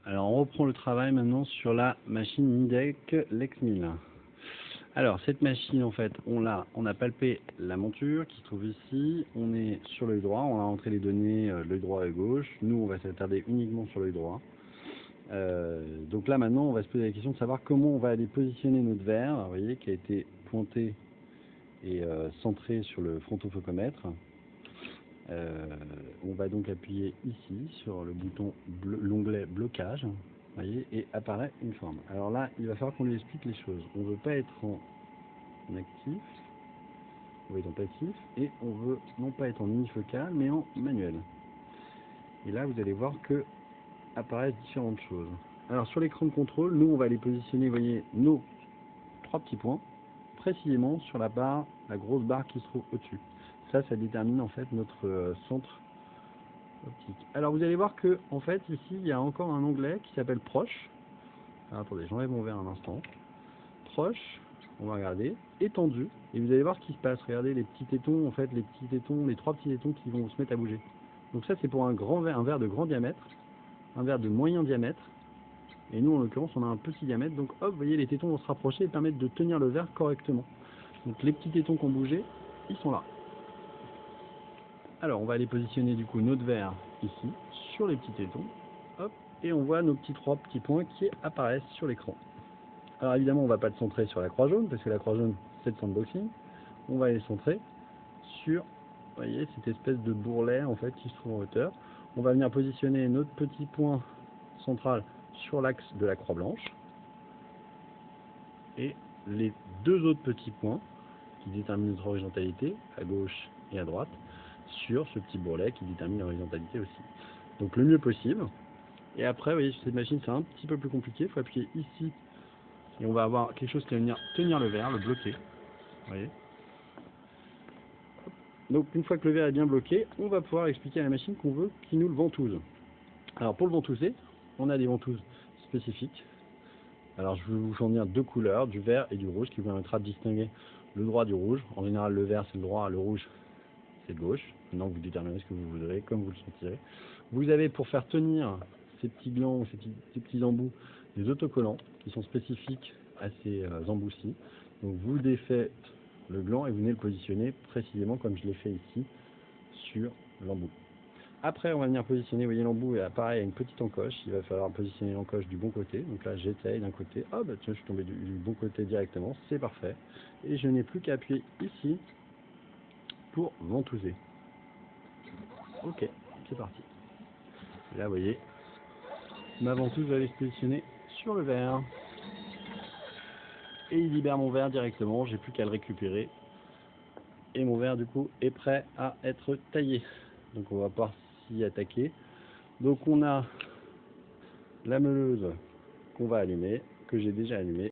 Alors on reprend le travail maintenant sur la machine Nidec Lex 1000. Alors cette machine en fait on a palpé la monture qui se trouve ici, on est sur l'œil droit, on a rentré les données de l'œil droit et gauche, nous on va s'attarder uniquement sur l'œil droit. Donc là maintenant on va se poser la question de savoir comment on va aller positionner notre verre, vous voyez, qui a été pointé et centré sur le frontofocomètre. On va donc appuyer ici sur le bouton l'onglet blocage, voyez, et apparaît une forme. Alors là, il va falloir qu'on lui explique les choses. On ne veut pas être en actif, on veut être en passif, et on veut non pas être en unifocal, mais en manuel. Et là, vous allez voir que apparaissent différentes choses. Alors sur l'écran de contrôle, nous on va aller positionner, vous voyez, nos 3 petits points, précisément sur la barre, la grosse barre qui se trouve au-dessus. Ça détermine en fait notre centre optique. Alors vous allez voir que en fait ici il y a encore un onglet qui s'appelle proche. Alors, attendez, j'enlève mon verre un instant. Proche, on va regarder, étendu, et vous allez voir ce qui se passe. Regardez les petits tétons, en fait les petits tétons, les 3 petits tétons qui vont se mettre à bouger. Donc ça c'est pour un verre de grand diamètre, un verre de moyen diamètre, et nous en l'occurrence on a un petit diamètre, donc hop, vous voyez les tétons vont se rapprocher et permettre de tenir le verre correctement. Donc les petits tétons qui ont bougé, ils sont là. Alors on va aller positionner du coup notre verre ici, sur les petits tétons, hop, et on voit nos petits 3 petits points qui apparaissent sur l'écran. Alors évidemment on ne va pas le centrer sur la croix jaune, parce que la croix jaune c'est le sandboxing, on va les centrer sur, vous voyez, cette espèce de bourrelet en fait qui se trouve en hauteur. On va venir positionner notre petit point central sur l'axe de la croix blanche, et les 2 autres petits points qui déterminent notre horizontalité, à gauche et à droite, sur ce petit bourrelet qui détermine l'horizontalité aussi. Donc le mieux possible. Et après, vous voyez, sur cette machine, c'est un petit peu plus compliqué. Il faut appuyer ici et on va avoir quelque chose qui va venir tenir le verre, le bloquer. Vous voyez. Donc une fois que le verre est bien bloqué, on va pouvoir expliquer à la machine qu'on veut qu'il nous le ventouse. Alors pour le ventouser, on a des ventouses spécifiques. Alors je vais vous fournir 2 couleurs, du vert et du rouge, qui vous permettra de distinguer le droit du rouge. En général, le vert c'est le droit, le rouge c'est le gauche. Maintenant vous déterminez ce que vous voudrez, comme vous le sentirez. Vous avez, pour faire tenir ces petits glands, ces petits embouts, des autocollants qui sont spécifiques à ces embouts-ci. Donc vous défaites le gland et vous venez le positionner précisément comme je l'ai fait ici sur l'embout. Après on va venir positionner, vous voyez l'embout est pareil à une petite encoche, il va falloir positionner l'encoche du bon côté. Donc là j'essaye d'un côté, ah bah tiens je suis tombé du bon côté directement, c'est parfait. Et je n'ai plus qu'à appuyer ici pour ventouser. Ok, c'est parti. Et là vous voyez, ma ventouse va aller se positionner sur le verre. Et il libère mon verre directement, j'ai plus qu'à le récupérer. Et mon verre du coup est prêt à être taillé. Donc on va pouvoir s'y attaquer. Donc on a la meuleuse qu'on va allumer, que j'ai déjà allumée.